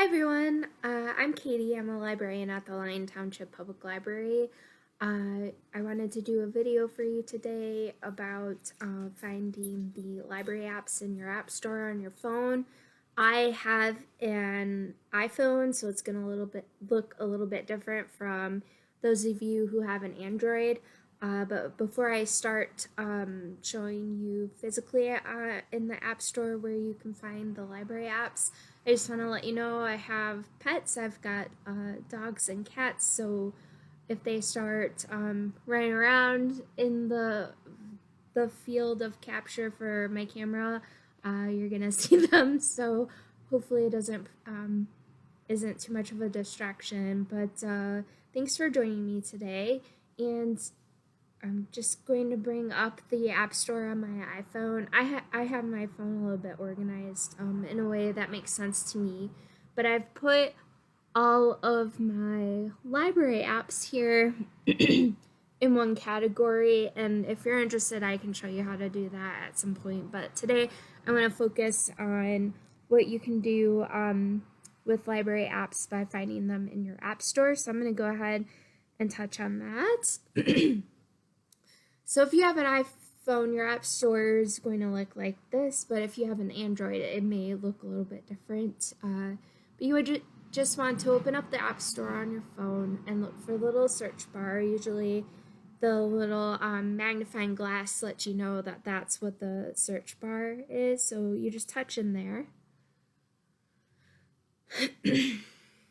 Hi everyone, I'm Katie. I'm a librarian at the Lyon Township Public Library. I wanted to do a video for you today about finding the library apps in your app store on your phone. I have an iPhone, so it's gonna look a little bit different from those of you who have an Android. But before I start showing you physically in the App Store where you can find the library apps, I just want to let you know I have pets. I've got dogs and cats, so if they start running around in the field of capture for my camera, you're gonna see them. So hopefully it doesn't isn't too much of a distraction. But thanks for joining me today, and I'm just going to bring up the App Store on my iPhone. I have my phone a little bit organized in a way that makes sense to me, but I've put all of my library apps here in one category, and if you're interested, I can show you how to do that at some point. But today, I'm going to focus on what you can do with library apps by finding them in your App Store. So I'm going to go ahead and touch on that. So if you have an iPhone, your app store is going to look like this, but if you have an Android, it may look a little bit different. But you would just want to open up the app store on your phone and look for the little search bar. Usually the little magnifying glass lets you know that that's what the search bar is, so you just touch in there.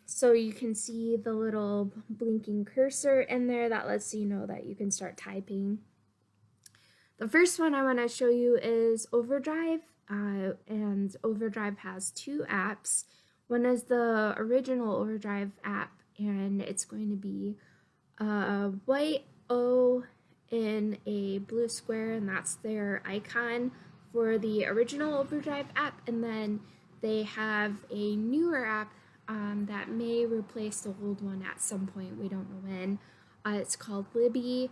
So you can see the little blinking cursor in there that lets you know that you can start typing. The first one I want to show you is Overdrive, and Overdrive has two apps. One is the original Overdrive app, and it's going to be a white O in a blue square, and that's their icon for the original Overdrive app. And then they have a newer app that may replace the old one at some point. We don't know when. It's called Libby,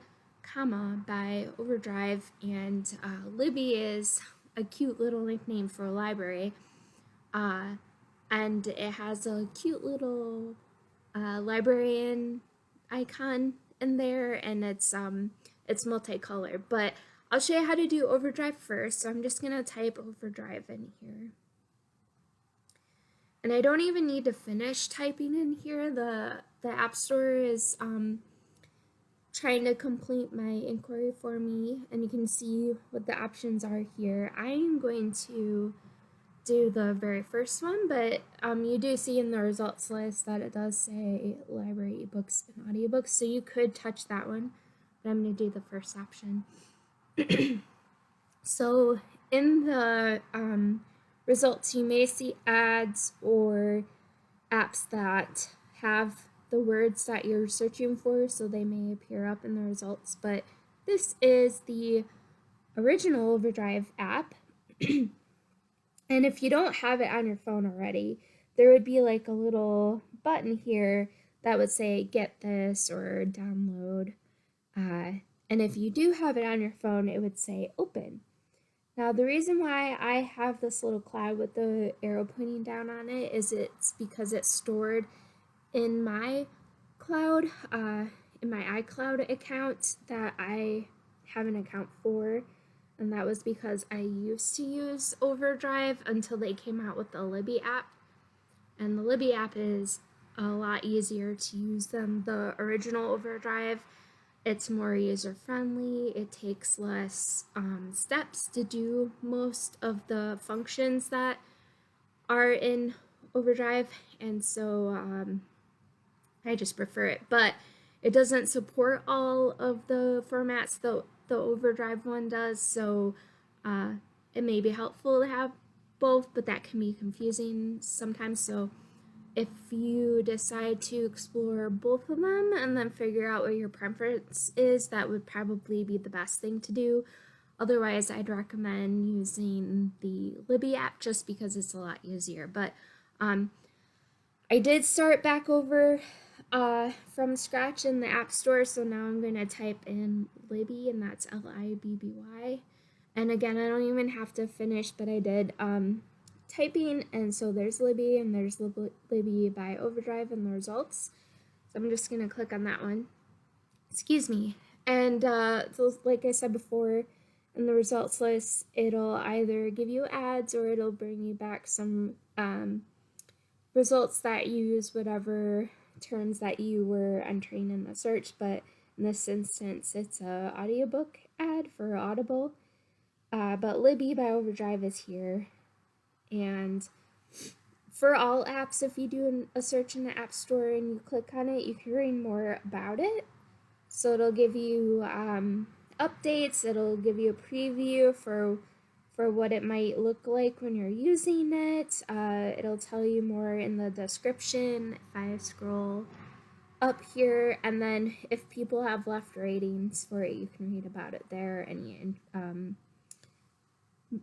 by Overdrive, and Libby is a cute little nickname for a library, and it has a cute little librarian icon in there, and it's multicolored. But I'll show you how to do Overdrive first. So I'm just gonna type Overdrive in here, and I don't even need to finish typing in here. The App Store is trying to complete my inquiry for me, and you can see what the options are here. I am going to do the very first one, but you do see in the results list that it does say library ebooks and audiobooks, so you could touch that one, but I'm going to do the first option. So in the results, you may see ads or apps that have the words that you're searching for, so they may appear up in the results. But this is the original Overdrive app. And if you don't have it on your phone already, there would be like a little button here that would say get this or download. And if you do have it on your phone, it would say open. Now, the reason why I have this little cloud with the arrow pointing down on it is it's because it's stored in my cloud, in my iCloud account that I have an account for, and that was because I used to use Overdrive until they came out with the Libby app, and the Libby app is a lot easier to use than the original Overdrive. It's more user-friendly, it takes less steps to do most of the functions that are in Overdrive, and so I just prefer it. But it doesn't support all of the formats the Overdrive one does, so it may be helpful to have both, but that can be confusing sometimes. So if you decide to explore both of them and then figure out what your preference is, that would probably be the best thing to do. Otherwise, I'd recommend using the Libby app just because it's a lot easier. But I did start back over from scratch in the App Store, so now I'm going to type in Libby, and that's Libby. And again, I don't even have to finish, but I did typing, and so there's Libby, and there's Libby by Overdrive and the results. So I'm just gonna click on that one. Excuse me. And so like I said before, in the results list, it'll either give you ads or it'll bring you back some results that use whatever terms that you were entering in the search. But in this instance, it's a audiobook ad for Audible. But Libby by Overdrive is here. And for all apps, if you do a search in the App Store and you click on it, you can read more about it. So it'll give you updates, it'll give you a preview for what it might look like when you're using it. It'll tell you more in the description if I scroll up here, and then if people have left ratings for it, you can read about it there. Any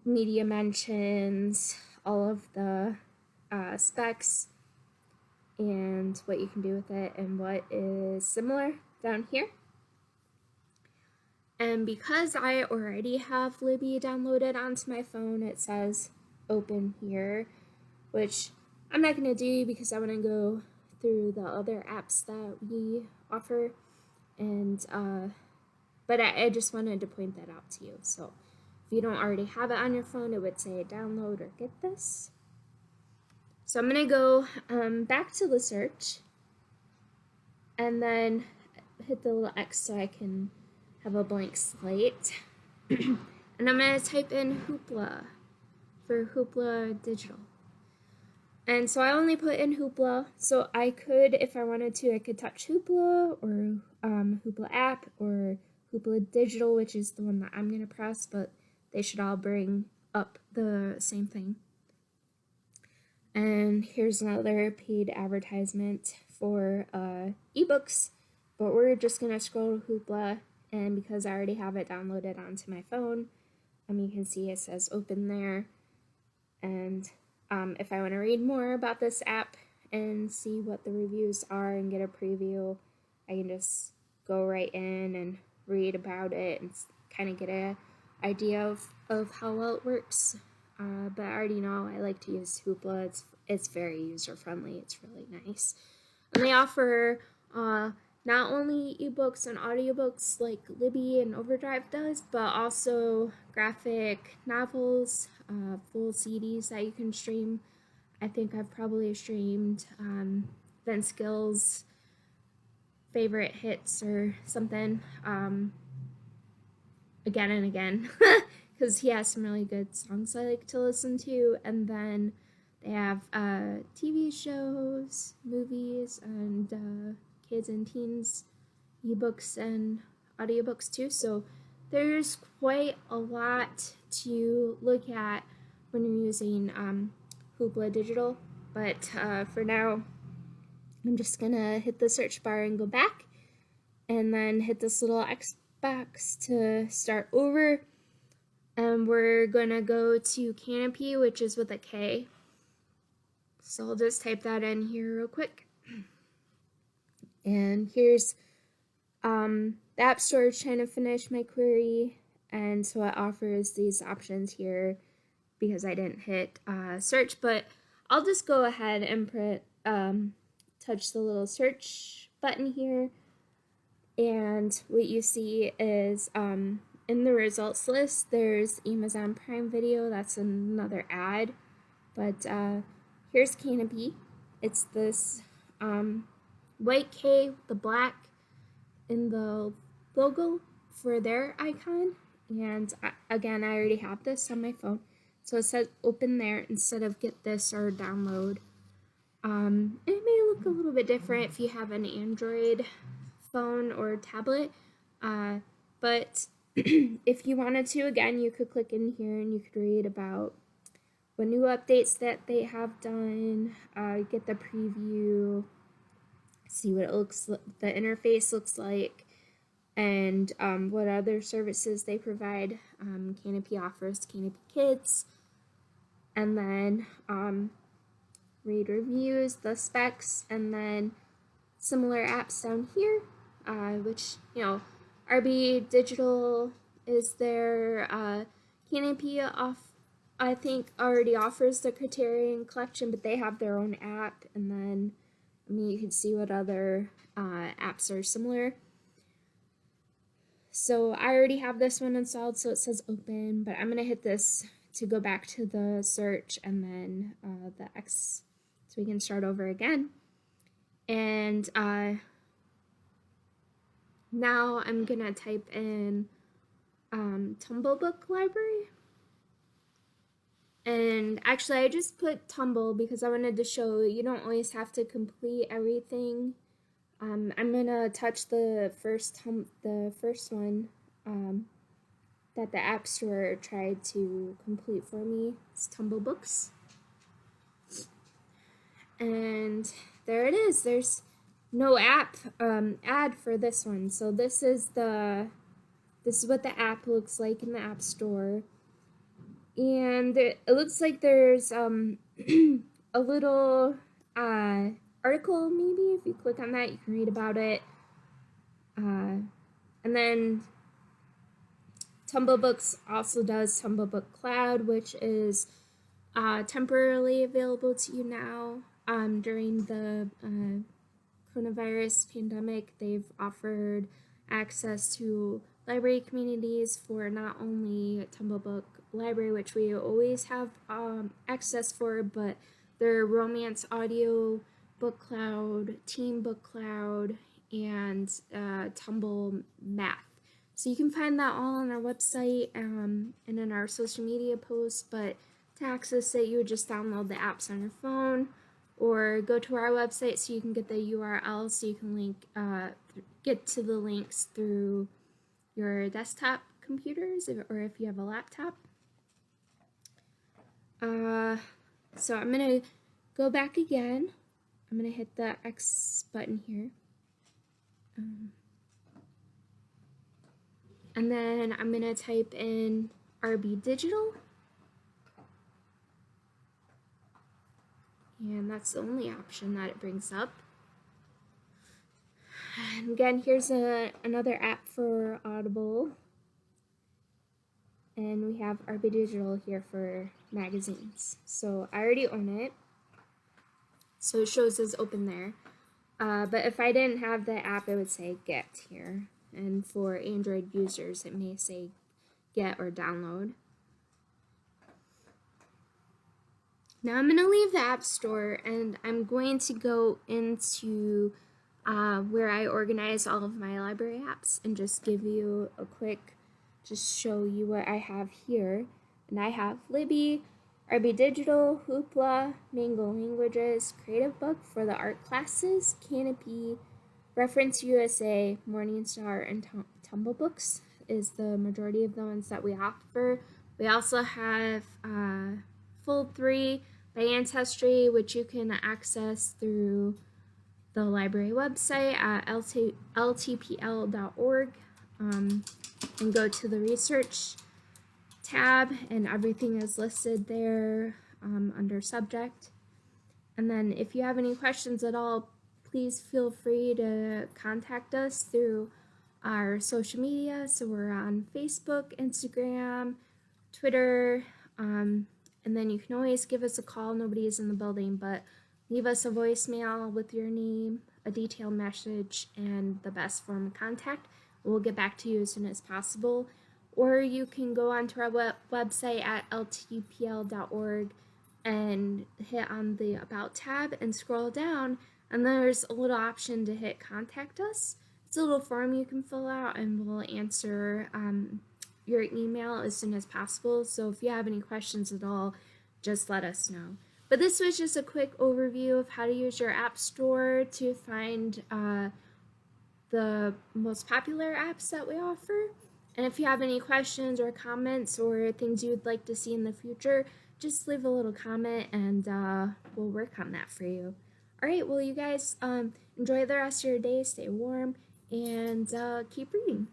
media mentions, all of the specs, and what you can do with it, and what is similar down here. And because I already have Libby downloaded onto my phone, it says open here, which I'm not going to do because I want to go through the other apps that we offer. And but I just wanted to point that out to you. So if you don't already have it on your phone, it would say download or get this. So I'm going to go back to the search and then hit the little X so I can have a blank slate. And I'm going to type in hoopla for Hoopla Digital. And so I only put in hoopla. So I could, if I wanted to, I could touch hoopla or hoopla app or hoopla digital, which is the one that I'm going to press, but they should all bring up the same thing. And here's another paid advertisement for ebooks, but we're just going to scroll to hoopla. And because I already have it downloaded onto my phone, you can see it says open there. And if I want to read more about this app and see what the reviews are and get a preview, I can just go right in and read about it and kind of get an idea of how well it works. But I already know I like to use Hoopla. It's very user-friendly. It's really nice. And they offer not only ebooks and audiobooks like Libby and Overdrive does, but also graphic novels, full CDs that you can stream. I think I've probably streamed Vince Gill's favorite hits or something again and again because he has some really good songs I like to listen to. And then they have TV shows, movies, and kids and teens ebooks and audiobooks too. So there's quite a lot to look at when you're using Hoopla Digital. But for now, I'm just gonna hit the search bar and go back, and then hit this little X box to start over. And we're gonna go to Canopy, which is with a K. So I'll just type that in here real quick. And here's the App Store trying to finish my query, and so it offers these options here because I didn't hit search, but I'll just go ahead and touch the little search button here, and what you see is in the results list there's Amazon Prime Video. That's another ad, but here's Canopy. It's this white K with the black in the logo for their icon. And again, I already have this on my phone, so it says open there instead of get this or download. It may look a little bit different if you have an Android phone or tablet, but if you wanted to, again, you could click in here and you could read about what new updates that they have done, get the preview, see what the interface looks like, and what other services they provide. Canopy offers Canopy Kids, and then read reviews, the specs, and then similar apps down here, which, RB Digital is their Canopy I think already offers the Criterion collection, but they have their own app, and then you can see what other apps are similar. So I already have this one installed, so it says open, but I'm gonna hit this to go back to the search and then the X, so we can start over again. And now I'm gonna type in Tumble Book Library. And actually, I just put Tumble because I wanted to show you don't always have to complete everything. I'm gonna touch the first one that the App Store tried to complete for me. It's Tumble Books, and there it is. There's no app ad for this one, so this is what the app looks like in the App Store. And it looks like there's a little article, maybe. If you click on that, you can read about it. And then Tumble Books also does Tumble Book Cloud, which is temporarily available to you now. During the coronavirus pandemic, they've offered access to library communities for not only Tumble Book Library, which we always have access for, but their romance audio book cloud, teen book cloud, and Tumble Math. So you can find that all on our website and in our social media posts, but to access it, you would just download the apps on your phone or go to our website so you can get the URL so you can get to the links through your desktop computers or if you have a laptop. So I'm going to go back again. I'm going to hit the X button here. And then I'm going to type in RB Digital. And that's the only option that it brings up. And again, here's another app for Audible. And we have RB Digital here for magazines. So I already own it. So it shows as open there. But if I didn't have the app, it would say get here. And for Android users, it may say get or download. Now I'm going to leave the App Store and I'm going to go into where I organize all of my library apps and just give you a quick, just show you what I have here. And I have Libby, RB Digital, Hoopla, Mango Languages, Creative Book for the art classes, Canopy, Reference USA, Morningstar, and Tumble Books is the majority of the ones that we offer. We also have Fold 3 by Ancestry, which you can access through the library website at ltpl.org and go to the research tab, and everything is listed there under subject. And then if you have any questions at all, please feel free to contact us through our social media. So we're on Facebook, Instagram, Twitter, and then you can always give us a call. Nobody is in the building, but leave us a voicemail with your name, a detailed message, and the best form of contact. We'll get back to you as soon as possible. Or you can go onto our website at ltpl.org and hit on the About tab and scroll down, and there's a little option to hit Contact Us. It's a little form you can fill out, and we'll answer your email as soon as possible. So if you have any questions at all, just let us know. But this was just a quick overview of how to use your app store to find the most popular apps that we offer. And if you have any questions or comments or things you would like to see in the future, just leave a little comment and we'll work on that for you. All right, well, you guys enjoy the rest of your day, stay warm, and keep reading.